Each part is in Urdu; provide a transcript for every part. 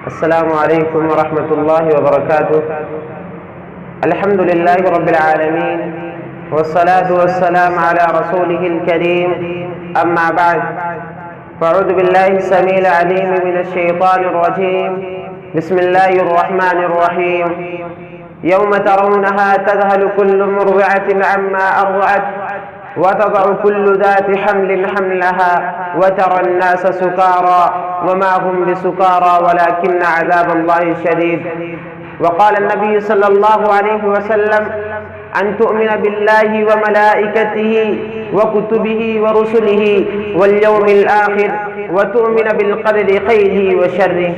السلام علیکم ورحمۃ اللہ وبرکاتہ۔ الحمد للہ رب العالمین والصلاة والسلام علی رسولہ الکریم، اما بعد فاعوذ باللہ السمیع العلیم من الشیطان الرجیم، بسم اللہ الرحمن الرحیم۔ یوم ترونها تذهل كل مرضعة عما أرضعت وتضع كل ذات حمل حملها وترى الناس سكارى وما هم بسكارى ولكن عذاب الله شديد۔ وقال النبي صلى الله عليه وسلم أن تؤمن بالله وملائكته وكتبه ورسله واليوم الآخر وتؤمن بالقدر خيره وشره۔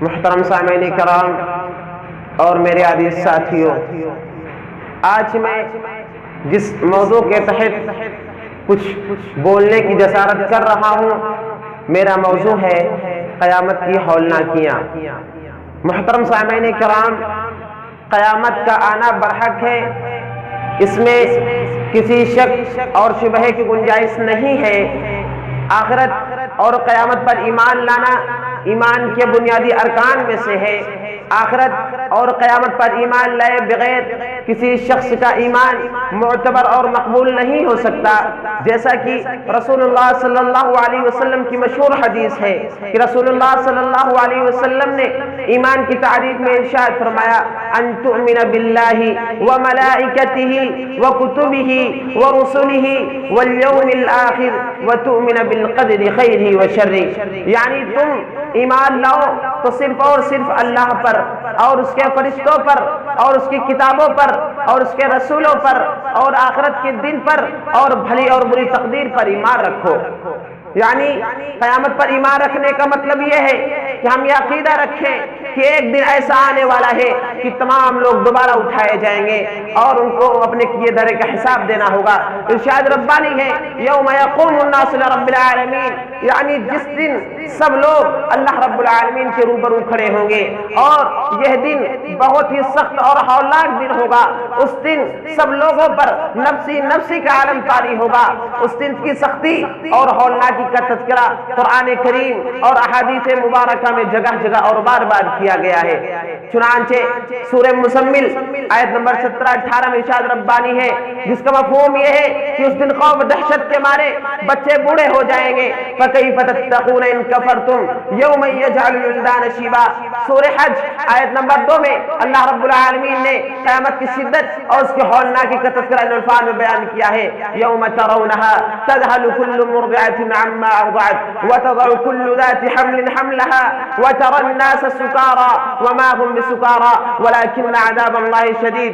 محترم سامعین کرام اور میرے عزیز ساتھیوں، آج میں جس موضوع کے تحت کچھ بولنے کی جسارت کر رہا ہوں، میرا موضوع ہے قیامت کی ہولناکیاں۔ محترم سامعین کرام، قیامت کا آنا برحق ہے، اس میں کسی شک اور شبہ کی گنجائش نہیں ہے۔ آخرت اور قیامت پر ایمان لانا ایمان کے بنیادی ارکان میں سے ہے۔ آخرت اور قیامت پر ایمان لائے بغیر کسی شخص کا ایمان معتبر اور مقبول نہیں ہو سکتا، جیسا کہ رسول اللہ صلی اللہ علیہ وسلم کی مشہور حدیث ہے کہ رسول اللہ صلی اللہ علیہ وسلم نے ایمان کی تعریف میں ارشاد فرمایا، ان تؤمن باللہ وملائکتہ وکتبہ ورسلہ والیوم الآخر وتؤمن بالقدر خیرہ وشرہ، یعنی تم ایمان لاؤ تو صرف اور صرف اللہ پر اور اس کے فرشتوں پر اور اس کی کتابوں پر اور اس کے رسولوں پر اور آخرت کے دن پر اور بھلی اور بری تقدیر پر ایمان رکھو۔ یعنی قیامت پر ایمان رکھنے کا مطلب یہ ہے کہ ہم یہ عقیدہ رکھیں کہ ایک دن ایسا آنے والا ہے کہ تمام لوگ دوبارہ اٹھائے جائیں گے اور ان کو اپنے کیے دھرے کا حساب دینا ہوگا۔ ارشاد ربانی ہے، یوم یقوم الناس لرب العالمین، یعنی جس دن سب لوگ اللہ رب العالمین کے روبرو کھڑے ہوں گے، اور یہ دن بہت ہی سخت اور ہولناک دن ہوگا۔ اس دن سب لوگوں پر نفسی نفسی کا عالم طاری ہوگا۔ اس دن کی سختی اور ہولناکی کا تذکرہ قرآن کریم اور احادیث مبارکہ میں جگہ جگہ اور بار بار کیا گیا ہے۔ چنانچہ سورہ مزمل آیت نمبر 17-18 میں ارشاد ربانی ہے، جس کا مفہوم یہ ہے کہ اس دن خوف دہشت کے مارے بچے بوڑھے ہو جائیں گے۔ فَكَيْفَ تَتَّقُونَ إِن كَفَرْتُمْ يَوْمًا يَجْعَلُ الْوِلْدَانَ شِيبًا۔ سورہ حج آیت نمبر 2 میں اللہ رب العالمین نے قیامت کی شدت اور اس کی ہولناکی کا تذکرہ ان الفاظ میں بیان کیا ہے، یوم ترونها تذهل كل مرضعة عما أرضعت وتضع كل ذات حمل حملها وترى الناس سكارى وما هم بسكارى ولكن عذاب الله شديد۔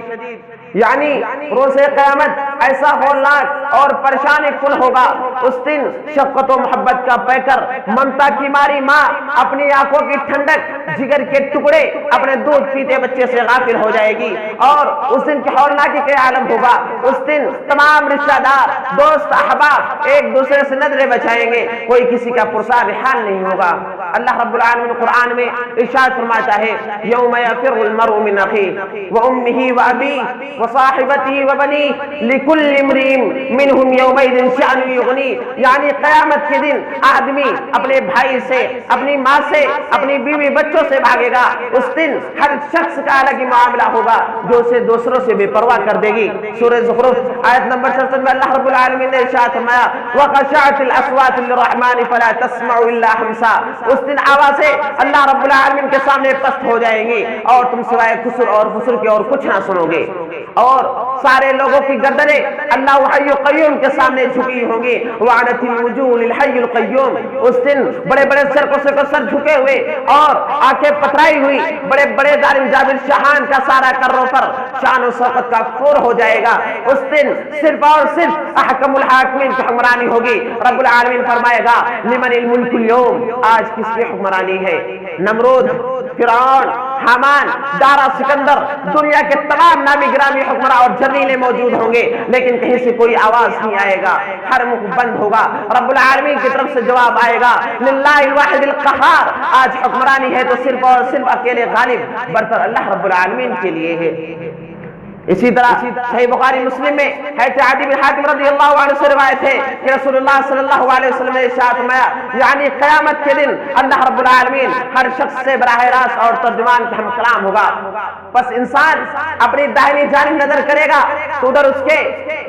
یعنی روز قیامت ایسا ہولناک اور پریشان کن ہوگا۔ اس دن شفقت و محبت کا پیکر ممتا کی ماری ماں اپنی آنکھوں کی ٹھنڈک جگر کے ٹکڑے اپنے دودھ پیتے بچے سے غافل ہو جائے گی، اور اس دن کی ہولناکی کا عالم ہوگا۔ اس دن تمام رشتہ دار دوست احباب ایک دوسرے سے نظریں بچائیں گے، کوئی کسی کا پرسان حال نہیں ہوگا۔ اللہ رب العالمین قرآن میں ارشاد فرماتا ہے، یوم یفر المرء من اخیہ وامہ وابیہ وصاحبتہ وبنیہ لکل امرئ منہم یومئذ شأن یغنیہ، یعنی قیامت کے دن آدمی اپنے بھائی سے، اپنی ماں سے، اپنی بیوی بچوں سے بھاگے گا۔ اس دن ہر شخص کا الگ ہی معاملہ ہوگا جو اسے دوسروں سے بے پرواہ کر دے گی۔ سورہ زخرف آیت نمبر 67 میں اللہ رب العالمین نے ارشاد فرمایا، وخشعت الاصوات للرحمن فلا تسمع الا همسا۔ اس دن آوازیں اللہ رب العالمین کے سامنے پست ہو جائیں گی اور تم سوائے خسر اور فسر کے اور کچھ نہ سنو گے، اور سارے لوگوں کی گردنیں اللہ حی قیوم کے سامنے جھکی ہوں گی۔ وعنت الوجوہ للحی القیوم، اس دن بڑے بڑے سر کو سر جھکے ہوئے اور آنکھیں پترائی ہوئی بڑے بڑے ظالم جابر شاہان کا سارا کروں پر شان و شوکت کا فور ہو جائے گا۔ اس دن صرف اور صرف احکم الحاکمین کی حکمرانی ہوگی۔ رب العالمین فرمائے گا، لمن الملک اليوم، آج کس کی حکمرانی ہے؟ نمرود، فرعون، حامان، دارا سکندر، دنیا کے تمام نامی گرامی حکمراں اور جلیلیں موجود ہوں گے، لیکن کہیں سے کوئی آواز نہیں آئے گا، ہر منہ بند ہوگا۔ رب العالمین کی طرف سے جواب آئے گا، للہ الواحد القہار، آج حکمرانی ہے تو صرف اور صرف اکیلے غالب برتر اللہ رب العالمین کے لیے ہے۔ اسی طرح صحیح بخاری مسلم میں حضرت عدی بن حاتم رضی اللہ عنہ سے روایت ہے کہ رسول اللہ صلی اللہ علیہ وسلم نے ارشاد فرمایا یعنی قیامت کے دن اللہ رب العالمین ہر شخص سے براہ راست اور ترجمان کا ہم کلام ہوگا. بس انسان اپنی دائنی جانب نظر کرے گا تو ادھر اس کے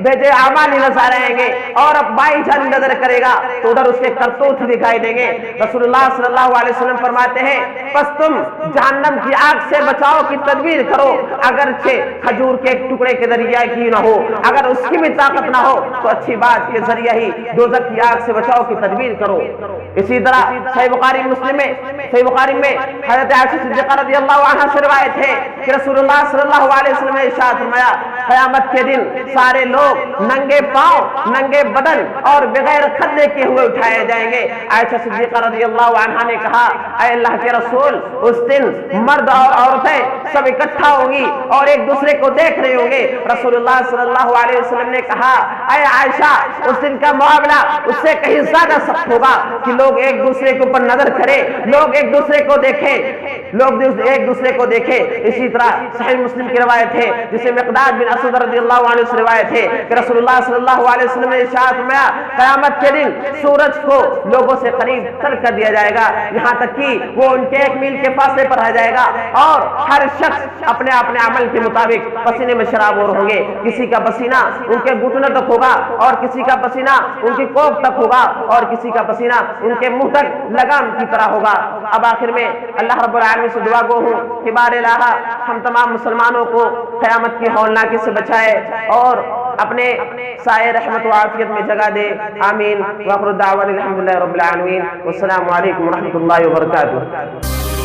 بھیجے اعمال نظر آئیں گے، اور اب بائیں جانب نظر کرے گا تو ادھر اس کے کرتوت دکھائی دیں گے. رسول اللہ صلی اللہ علیہ وسلم فرماتے ہیں بس تم جہنم کی آگ سے بچاؤ کی تدبیر کرو، اگرچہ کھجور کے ایک ٹکڑے کے ذریعہ کی نہ ہو، اگر اس کی بھی طاقت نہ ہو تو اچھی بات کے ذریعہ ہی دوزخ کی آگ سے بچاؤ کی تدبیر کرو. اسی طرح صحیح بخاری مسلم میں حضرت عائشہ صدیقہ رضی اللہ عنہا سے روایت ہے کہ رسول اللہ صلی اللہ علیہ وسلم نے ارشاد فرمایا قیامت کے دن سارے لوگ ننگے پاؤں، ننگے بدن اور بغیر کھدے کے ہوئے اٹھائے جائیں گے. عائشہ صدیقہ رضی اللہ عنہا نے کہا اے اللہ کے رسول اس دن مرد اور عورتیں سب اکٹھا ہوں گی اور ایک دوسرے کو دیکھ رہے ہوں گے. رسول اللہ صلی اللہ علیہ وسلم نے کہا اے عائشہ اس دن کا معاملہ اس سے کہیں زیادہ سخت ہوگا کہ لوگ ایک دوسرے کے اوپر نظر کرے، لوگ ایک دوسرے کو دیکھیں، لوگ ایک دوسرے کو دیکھیں. اسی طرح صحیح مسلم کی روایت ہے جسے مقداد بن اسود رضی اللہ عنہ سے روایت ہے کہ رسول اللہ صلی اللہ علیہ وسلم نے ارشاد فرمایا قیامت کے دن سورج کو لوگوں سے قریب تر کر دیا جائے گا یہاں تک کہ وہ ان کے 1 میل کے فاصلے پر رہ جائے گا، اور ہر شخص اپنے اپنے عمل کے مطابق پسینے میں شرابور ہوں گے. کسی کا پسینہ ان کے گھٹنوں تک ہوگا، اور کسی کا پسینہ ان کی کوکھ تک ہوگا، اور کسی کا پسینہ ان کے منہ تک لگام کی طرح ہوگا. اب آخر میں اللہ رب العالمین سے دعا گو ہوں کہ بار الہ ہم تمام مسلمانوں کو قیامت کی ہولناکی سے بچائے اور اپنے سائے رحمت و عافیت میں جگہ دے. آمین. وآخر دعوانا الحمدللہ رب العالمین. والسلام علیکم ورحمۃ اللہ وبرکاتہ.